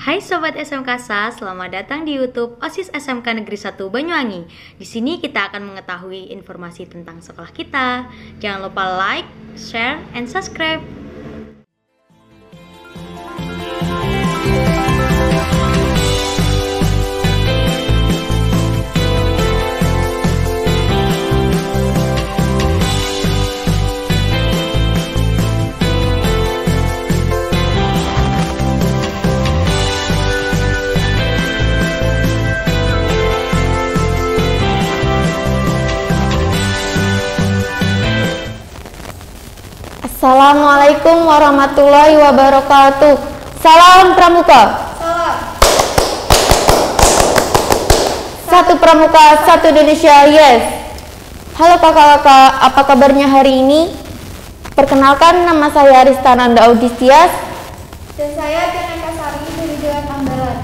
Hai Sobat SMK SA, selamat datang di YouTube OSIS SMK Negeri 1 Banyuwangi. Di sini kita akan mengetahui informasi tentang sekolah kita. Jangan lupa like, share, and subscribe. Assalamualaikum warahmatullahi wabarakatuh. Salam Pramuka. Salam. Satu Pramuka, satu Indonesia, yes. Halo kakak-kakak, apa kabarnya hari ini? Perkenalkan, nama saya Ristananda Audistias. Dan saya Tiana Kasari dari Dewan Ambalan.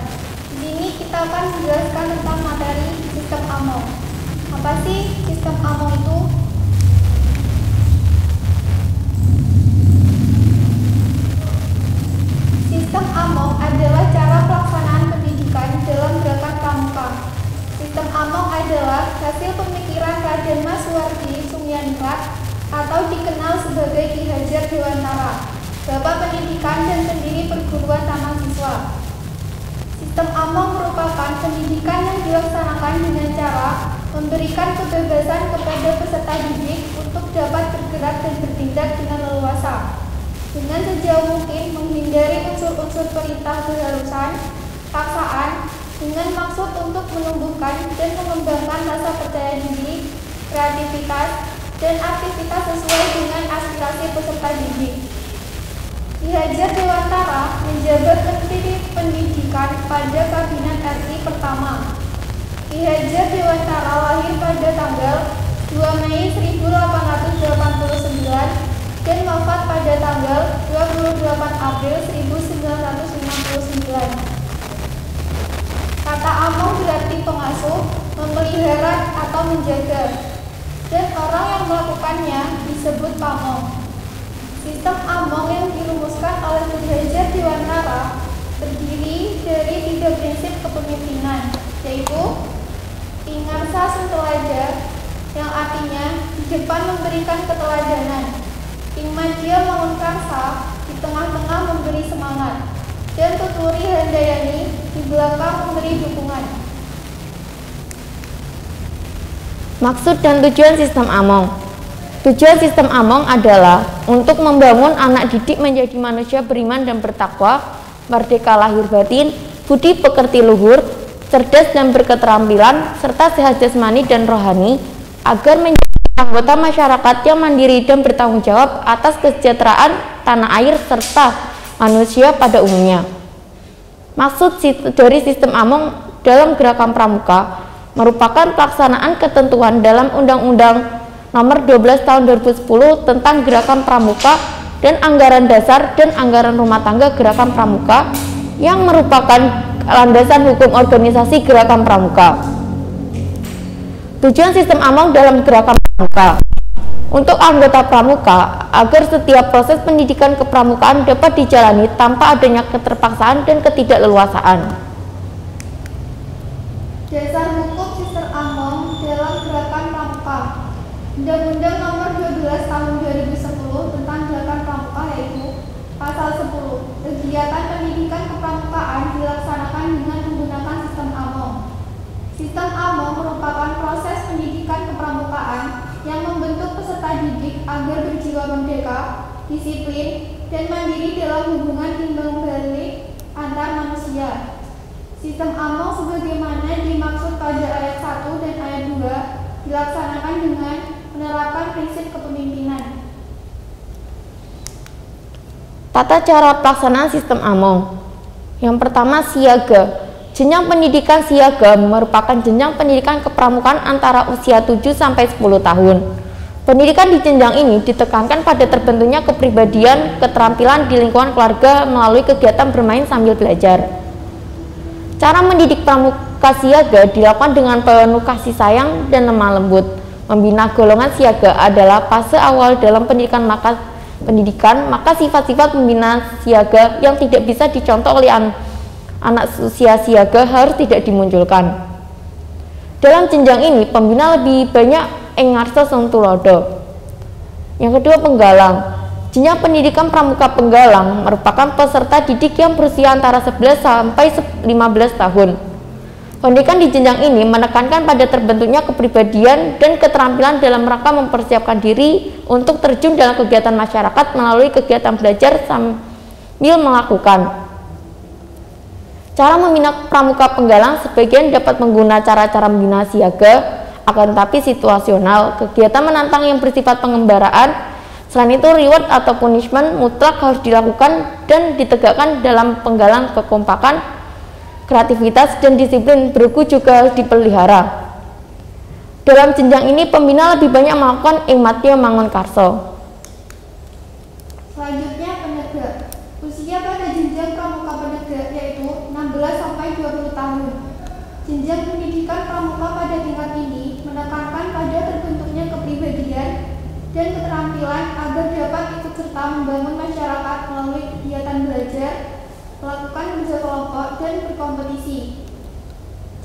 Di sini kita akan menjelaskan tentang materi sistem AMONG. Apa sih sistem AMONG itu? Sistem AMONG adalah cara pelaksanaan pendidikan dalam gerakan pramuka. Sistem AMONG adalah hasil pemikiran Raden Mas Suwardi Sumyaningrat atau dikenal sebagai Ki Hajar Dewantara, Bapak Pendidikan dan pendiri perguruan taman siswa. Sistem AMONG merupakan pendidikan yang dilaksanakan dengan cara memberikan kebebasan kepada peserta didik untuk dapat bergerak dan bertindak dengan leluasa, dengan sejauh mungkin menghindari unsur-unsur perintah keharusan, paksaan, dengan maksud untuk menumbuhkan dan mengembangkan rasa percaya diri, kreativitas, dan aktivitas sesuai dengan aspirasi peserta didik. Ki Hajar Dewantara menjabat Menteri Pendidikan pada Kabinet RI pertama. Ki Hajar Dewantara lahir pada tanggal 2 Mei 1889 dan wafat pada tanggal 28 April 1959. Kata AMONG berarti pengasuh, memelihara atau menjaga, dan orang yang melakukannya disebut pamong. Sistem AMONG yang dirumuskan oleh Ki Hajar Dewantara terdiri dari 3 prinsip kepemimpinan, yaitu Ingarsa Suntelaja, yang artinya di depan memberikan keteladanan, Ingmadya Mangunkarsa, di tengah-tengah memberi semangat, dan Tuturi Handayani, di belakang memberi dukungan. Maksud dan tujuan sistem AMONG. Tujuan sistem AMONG adalah untuk membangun anak didik menjadi manusia beriman dan bertakwa, merdeka lahir batin, budi pekerti luhur, cerdas dan berketerampilan, serta sehat jasmani dan rohani, agar menjadi anggota masyarakat yang mandiri dan bertanggung jawab atas kesejahteraan tanah air serta manusia pada umumnya. Maksud dari sistem AMONG dalam gerakan pramuka merupakan pelaksanaan ketentuan dalam Undang-Undang Nomor 12 Tahun 2010 tentang Gerakan Pramuka dan Anggaran Dasar dan Anggaran Rumah Tangga Gerakan Pramuka yang merupakan landasan hukum organisasi Gerakan Pramuka. Tujuan sistem AMONG dalam gerakan pramuka untuk anggota pramuka agar setiap proses pendidikan kepramukaan dapat dijalani tanpa adanya keterpaksaan dan ketidakleluasaan. Dasar hukum sistem AMONG dalam gerakan pramuka. Undang-Undang Nomor 12 Tahun 2010 tentang Gerakan Pramuka, yaitu Pasal 10. Kegiatan pendidikan kepramukaan dilaksanakan dengan menggunakan sistem AMONG. Sistem AMONG merupakan proses pendidikan kepramukaan yang membentuk peserta didik agar berjiwa merdeka, disiplin, dan mandiri dalam hubungan timbang balik antar manusia. Sistem AMONG sebagaimana dimaksud pada ayat 1 dan ayat 2 dilaksanakan dengan menerapkan prinsip kepemimpinan. Tata cara pelaksanaan sistem AMONG. Yang pertama, siaga. Jenjang pendidikan siaga merupakan jenjang pendidikan kepramukaan antara usia 7 sampai 10 tahun. Pendidikan di jenjang ini ditekankan pada terbentuknya kepribadian, keterampilan di lingkungan keluarga melalui kegiatan bermain sambil belajar. Cara mendidik pramuka siaga dilakukan dengan penuh kasih sayang dan lemah lembut. Membina golongan siaga adalah fase awal dalam pendidikan, maka sifat-sifat pembina siaga yang tidak bisa dicontoh oleh anak usia siaga harus tidak dimunculkan. Dalam jenjang ini, pembina lebih banyak ing ngarsa sing tulodo. Yang kedua, penggalang. Jenjang pendidikan pramuka penggalang merupakan peserta didik yang berusia antara 11 sampai 15 tahun. Pendidikan di jenjang ini menekankan pada terbentuknya kepribadian dan keterampilan dalam rangka mempersiapkan diri untuk terjun dalam kegiatan masyarakat melalui kegiatan belajar sambil melakukan. Cara membina pramuka penggalang sebagian dapat menggunakan cara-cara membina siaga, akan tetapi situasional, kegiatan menantang yang bersifat pengembaraan. Selain itu, reward atau punishment mutlak harus dilakukan dan ditegakkan dalam penggalang kekompakan, kreativitas, dan disiplin bergu juga harus dipelihara. Dalam jenjang ini, pembina lebih banyak melakukan ing matya mangun karso. Selanjutnya, penegak. Usia pada jenjang pramuka penegak yaitu 16 sampai 20 tahun. Jenjang pendidikan pramuka pada tingkat ini menekankan pada terbentuknya kepribadian dan keterampilan agar dapat ikut serta membangun masyarakat melalui kegiatan belajar, melakukan kerja kelompok, dan berkompetisi.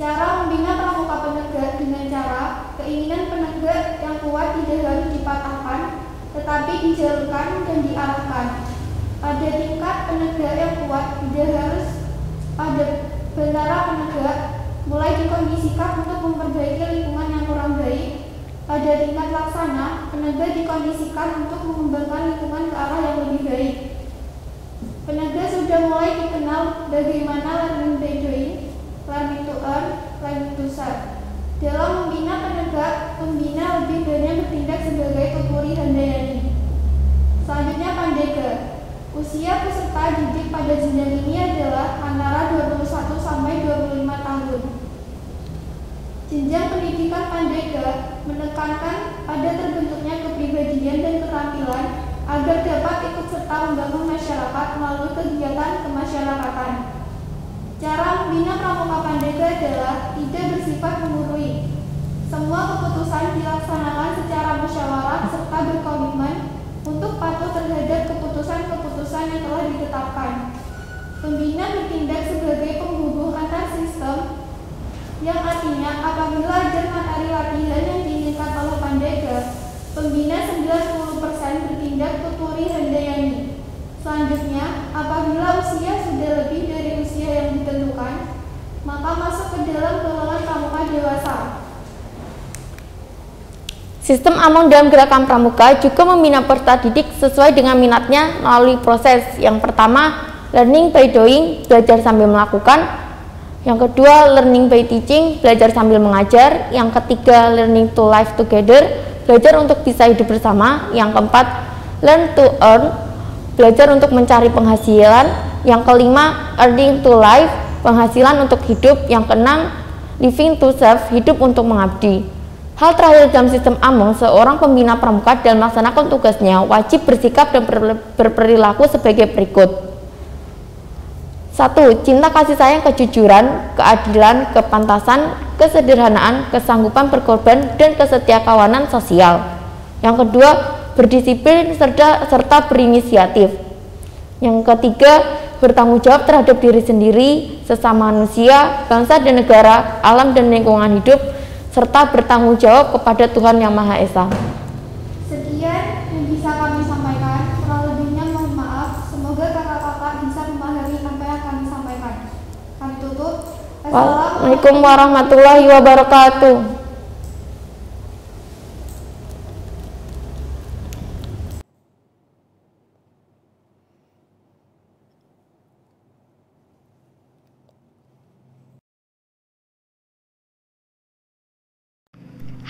Cara membina pramuka penegak dengan cara keinginan penegak yang kuat tidak harus dipatahkan, tetapi dijalurkan dan diarahkan. Pada tingkat penegak yang kuat tidak harus pada bentara penegak mulai dikondisikan untuk memperbaiki lingkungan yang kurang baik. Pada tingkat laksana, penegak dikondisikan untuk mengembangkan lingkungan ke arah yang lebih baik. Penegak sudah mulai dikenal bagaimana learning by doing, learning to earn, learning to serve. Dalam membina penegak, pembina lebih banyak bertindak sebagai tuturi handayani. Selanjutnya, pandega. Usia peserta didik pada jenjang ini adalah antara 21 sampai 25 tahun. Jenjang pendidikan pandega menekankan pada terbentuknya kepribadian dan keterampilan agar dapat ikut serta membangun masyarakat melalui kegiatan kemasyarakatan. Cara membina pramuka pandega adalah tidak bersifat menggurui. Semua keputusan dilaksanakan secara musyawarah serta berkomitmen untuk patuh terhadap keputusan-keputusan yang telah ditetapkan. Pembina bertindak sebagai penghubung antar sistem, yang artinya apabila ada materi latihan yang diinginkan oleh pandega, pembina 90% bertindak tuturi handayani. Selanjutnya, apabila usia sudah lebih dari usia yang ditentukan, maka masuk ke dalam golongan pramuka dewasa. Sistem Among dalam gerakan pramuka juga membina peserta didik sesuai dengan minatnya melalui proses. Yang pertama, learning by doing, belajar sambil melakukan. Yang kedua, learning by teaching, belajar sambil mengajar. Yang ketiga, learning to live together, belajar untuk bisa hidup bersama. Yang keempat, learn to earn, belajar untuk mencari penghasilan. Yang kelima, earning to live, penghasilan untuk hidup. Yang keenam, living to serve, hidup untuk mengabdi. Hal terakhir dalam sistem Among, seorang pembina pramuka dalam melaksanakan tugasnya wajib bersikap dan berperilaku sebagai berikut. 1. Cinta, kasih sayang, kejujuran, keadilan, kepantasan, kesederhanaan, kesanggupan berkorban, dan kesetiakawanan sosial. Yang kedua, berdisiplin serta berinisiatif. Yang ketiga, bertanggung jawab terhadap diri sendiri, sesama manusia, bangsa dan negara, alam dan lingkungan hidup, serta bertanggung jawab kepada Tuhan Yang Maha Esa. Sekian yang bisa kami sampaikan, kurang lebihnya mohon maaf. Semoga kakak-kakak bisa memahami apa yang kami sampaikan. Kami tutup. Assalamualaikum warahmatullahi wabarakatuh.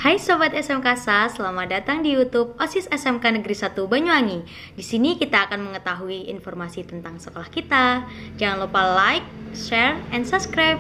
Hai Sobat SMK SAS, selamat datang di YouTube OSIS SMK Negeri 1 Banyuwangi. Di sini kita akan mengetahui informasi tentang sekolah kita. Jangan lupa like, share, and subscribe.